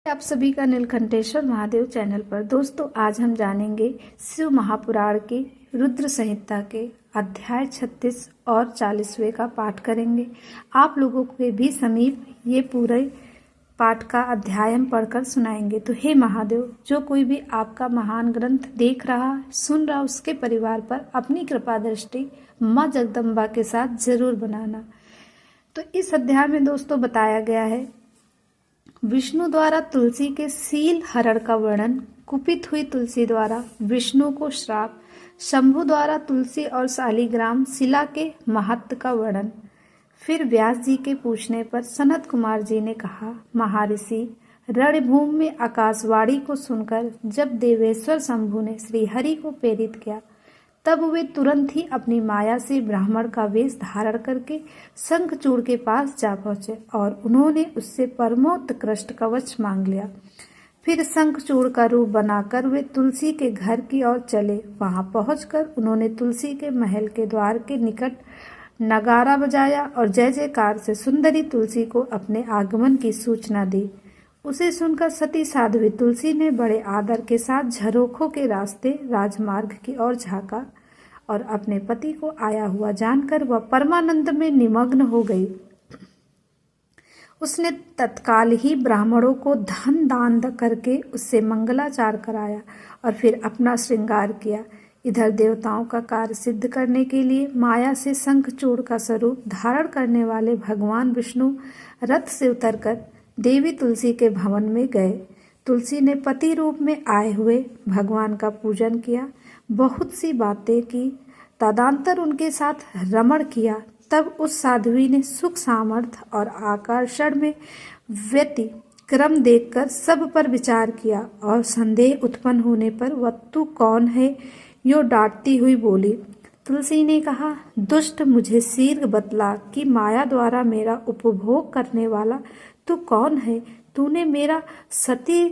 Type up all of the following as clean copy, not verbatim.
आप सभी का नीलकंठेश्वर महादेव चैनल पर। दोस्तों, आज हम जानेंगे शिव महापुराण की रुद्र संहिता के अध्याय 36 और 40वें का पाठ करेंगे। आप लोगों के भी समीप ये पूरे पाठ का अध्याय हम पढ़कर सुनाएंगे। तो हे महादेव, जो कोई भी आपका महान ग्रंथ देख रहा, सुन रहा, उसके परिवार पर अपनी कृपा दृष्टि माँ जगदम्बा के साथ जरूर बनाना। तो इस अध्याय में दोस्तों बताया गया है विष्णु द्वारा तुलसी के सील हरण का वर्णन, कुपित हुई तुलसी द्वारा विष्णु को श्राप, शंभु द्वारा तुलसी और शालिग्राम शिला के महत्व का वर्णन। फिर व्यास जी के पूछने पर सनत कुमार जी ने कहा, महर्षि, रणभूमि में आकाशवाणी को सुनकर जब देवेश्वर शंभु ने श्रीहरि को प्रेरित किया, तब वे तुरंत ही अपनी माया से ब्राह्मण का वेश धारण करके शंखचूड़ के पास जा पहुंचे और उन्होंने उससे परमोत्कृष्ट कवच मांग लिया। फिर शंखचूड़ का रूप बनाकर वे तुलसी के घर की ओर चले। वहां पहुंचकर उन्होंने तुलसी के महल के द्वार के निकट नगारा बजाया और जय जयकार से सुंदरी तुलसी को अपने आगमन की सूचना दी। उसे सुनकर सती साध्वी तुलसी ने बड़े आदर के साथ झरोखों के रास्ते राजमार्ग की ओर झांका और अपने पति को आया हुआ जानकर वह परमानंद में निमग्न हो गई। उसने तत्काल ही ब्राह्मणों को धन दान करके उससे मंगलाचार कराया और फिर अपना श्रृंगार किया। इधर देवताओं का कार्य सिद्ध करने के लिए माया से शंखचूड़ का स्वरूप धारण करने वाले भगवान विष्णु रथ से उतरकर देवी तुलसी के भवन में गए। तुलसी ने पति रूप में आए हुए भगवान का पूजन किया, बहुत सी बातें की, तदंतर उनके साथ रमण किया। तब उस साध्वी ने सुख सामर्थ्य और आकर्षण में व्यतिक्रम देखकर सब पर विचार किया और संदेह उत्पन्न होने पर वह तू कौन है यो डांटती हुई बोली। तुलसी ने कहा, दुष्ट, मुझे शीघ्र बतला कि माया द्वारा मेरा उपभोग करने वाला तू कौन है? तूने मेरा सती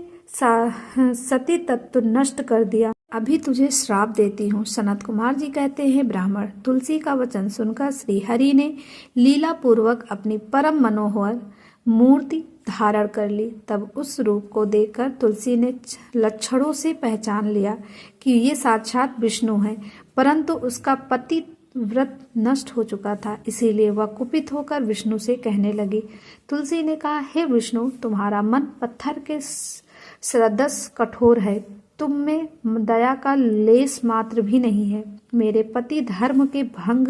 तत्व नष्ट कर दिया। अभी तुझे श्राप देती हूँ। सनत कुमार जी कहते हैं, ब्राह्मण तुलसी का वचन सुनकर श्री हरि ने लीला पूर्वक अपनी परम मनोहर मूर्ति धारण कर ली। तब उस रूप को देखकर तुलसी ने लक्षणों से पहचान लिया कि ये साक्षात विष्णु हैं, परंतु उसका पति व्रत नष्ट हो चुका था, इसीलिए वह कुपित होकर विष्णु से कहने लगी। तुलसी ने कहा, हे विष्णु, तुम्हारा मन पत्थर के सदृश कठोर है, तुम में दया का लेस मात्र भी नहीं है। मेरे पति धर्म के भंग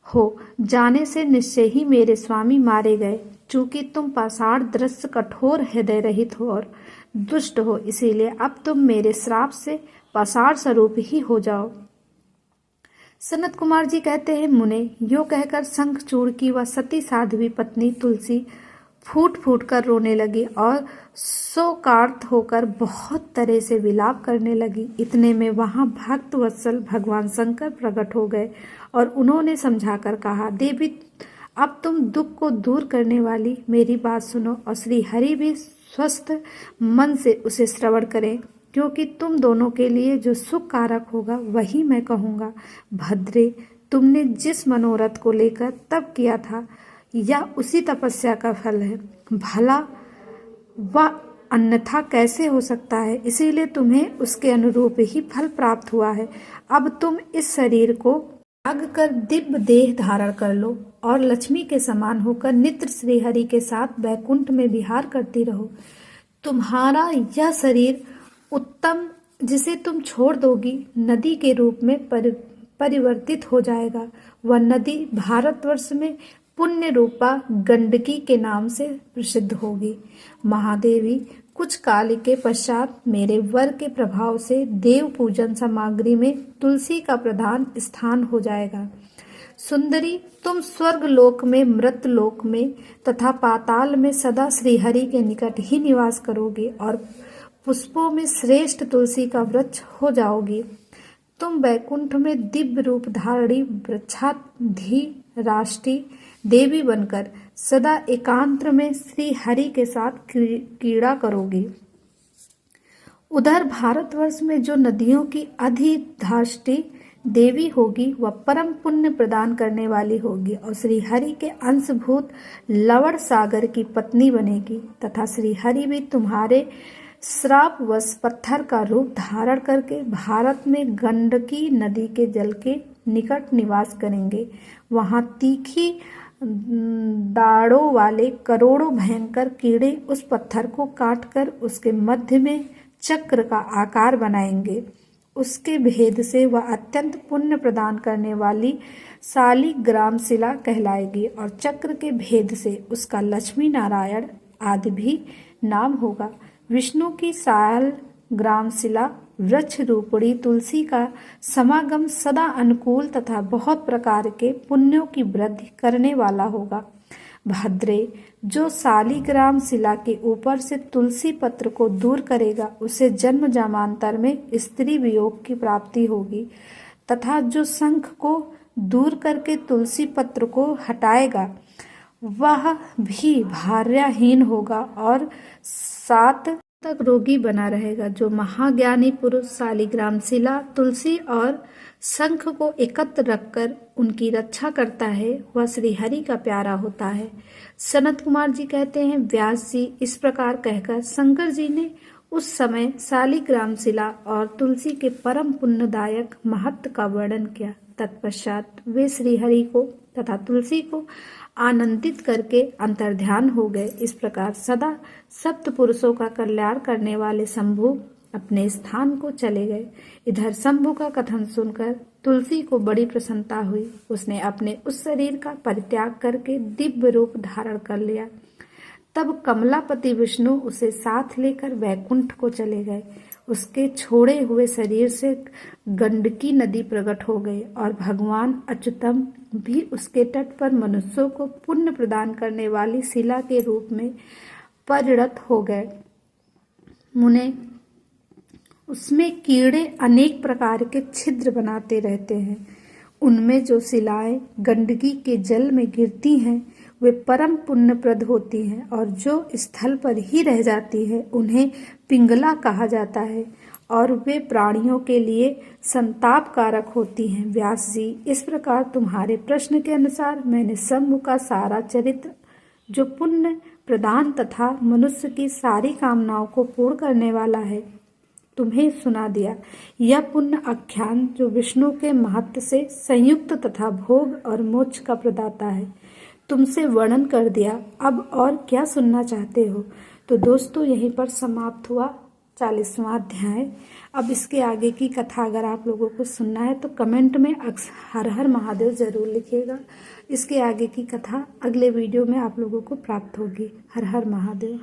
हो जाने से निश्चय ही मेरे स्वामी मारे गए। चूंकि तुम पाषाण दृश्य कठोर हृदय रहित हो और दुष्ट हो, इसीलिए अब तुम मेरे श्राप से पाषाण स्वरूप ही हो जाओ। सनत कुमार जी कहते हैं, मुने, यो कहकर शंखचूड़ की वह सती साध्वी पत्नी तुलसी फूट फूट कर रोने लगी और शोकार्त होकर बहुत तरह से विलाप करने लगी। इतने में वहां भक्त वत्सल भगवान शंकर प्रकट हो गए और उन्होंने समझाकर कहा, देवी, अब तुम दुख को दूर करने वाली मेरी बात सुनो और श्री हरि भी स्वस्थ मन से उसे श्रवण करें, क्योंकि तुम दोनों के लिए जो सुख कारक होगा वही मैं कहूँगा। भद्रे, तुमने जिस मनोरथ को लेकर तप किया था, यह उसी तपस्या का फल है। भला वह अन्यथा कैसे हो सकता है? इसीलिए तुम्हें उसके अनुरूप ही फल प्राप्त हुआ है। अब तुम इस शरीर को त्याग कर दिव्य देह धारण कर लो और लक्ष्मी के समान होकर नित्य श्रीहरि के साथ वैकुंठ में विहार करती रहो। तुम्हारा यह शरीर उत्तम, जिसे तुम छोड़ दोगी, नदी के रूप में परिवर्तित हो जाएगा। वह नदी भारतवर्ष में पुण्य रूपा गंडकी के नाम से प्रसिद्ध होगी। महादेवी, कुछ काल के पश्चात मेरे वर के प्रभाव से देव पूजन सामग्री में तुलसी का प्रधान स्थान हो जाएगा। सुंदरी, तुम स्वर्ग लोक में, मृत लोक में तथा पाताल में सदा श्रीहरि के निकट ही निवास करोगी और पुष्पों में श्रेष्ठ तुलसी का वृक्ष हो जाओगी। तुम वैकुंठ में दिव्य रूप धारणी वृक्षाधि राष्ट्री देवी बनकर सदा एकांत में श्री हरि के साथ क्रीड़ा करोगी। उधर भारतवर्ष में जो नदियों की अधिधाष्टि देवी होगी वह परम पुण्य प्रदान करने वाली होगी और श्री हरि के अंशभूत लवण सागर की पत्नी बनेगी तथा श्री हरि भी तुम्हारे श्रापवश पत्थर का रूप धारण करके भारत में गंडकी नदी के जल के निकट निवास करेंगे। वहां तीखी दाढ़ों वाले करोड़ों भयंकर कीड़े उस पत्थर को काटकर उसके मध्य में चक्र का आकार बनाएंगे। उसके भेद से वह अत्यंत पुण्य प्रदान करने वाली शालिग्राम शिला कहलाएगी और चक्र के भेद से उसका लक्ष्मी नारायण आदि भी नाम होगा। विष्णु की शालग्राम शिला वृक्ष रूपड़ी तुलसी का समागम सदा अनुकूल तथा बहुत प्रकार के पुण्यों की वृद्धि करने वाला होगा। भद्रे, जो शालिग्राम शिला के ऊपर से तुलसी पत्र को दूर करेगा उसे जन्म जन्मांतर में स्त्री वियोग की प्राप्ति होगी तथा जो शंख को दूर करके तुलसी पत्र को हटाएगा वह भी भार्याहीन होगा और 7 तक रोगी बना रहेगा। जो महाज्ञानी पुरुष शालिग्राम शिला, तुलसी और शंख को एकत्र रखकर उनकी रक्षा करता है वह श्री हरि का प्यारा होता है। सनत कुमार जी कहते हैं, व्यास जी इस प्रकार कहकर शंकर जी ने उस समय शालिग्राम शिला और तुलसी के परम पुण्यदायक महत्व का वर्णन किया। तत्पश्चात वे श्री हरि को तथा तुलसी को आनंदित करके अंतर्ध्यान हो गए। इस प्रकार सदा सप्त पुरुषों का कल्याण करने वाले शंभु अपने स्थान को चले गए। इधर शंभु का कथन सुनकर तुलसी को बड़ी प्रसन्नता हुई। उसने अपने उस शरीर का परित्याग करके दिव्य रूप धारण कर लिया। तब कमलापति विष्णु उसे साथ लेकर वैकुंठ को चले गए। उसके छोड़े हुए शरीर से गंडकी नदी प्रकट हो गई और भगवान अच्युतम भी उसके तट पर मनुष्यों को पुण्य प्रदान करने वाली शिला के रूप में परिणत हो गए। मुने, उसमें कीड़े अनेक प्रकार के छिद्र बनाते रहते हैं। उनमें जो शिलाएं गंडकी के जल में गिरती हैं वे परम पुण्यप्रद होती हैं और जो स्थल पर ही रह जाती है उन्हें पिंगला कहा जाता है और वे प्राणियों के लिए संताप कारक होती हैं। व्यास जी, इस प्रकार तुम्हारे प्रश्न के अनुसार मैंने शंभु का सारा चरित्र जो पुण्य प्रदान तथा मनुष्य की सारी कामनाओं को पूर्ण करने वाला है तुम्हें सुना दिया। यह पुण्य आख्यान जो विष्णु के महत्व से संयुक्त तथा भोग और मोक्ष का प्रदाता है तुमसे वर्णन कर दिया। अब और क्या सुनना चाहते हो? तो दोस्तों यहीं पर समाप्त हुआ 40वां अध्याय। अब इसके आगे की कथा अगर आप लोगों को सुनना है तो कमेंट में हर हर महादेव जरूर लिखिएगा। इसके आगे की कथा अगले वीडियो में आप लोगों को प्राप्त होगी। हर हर महादेव।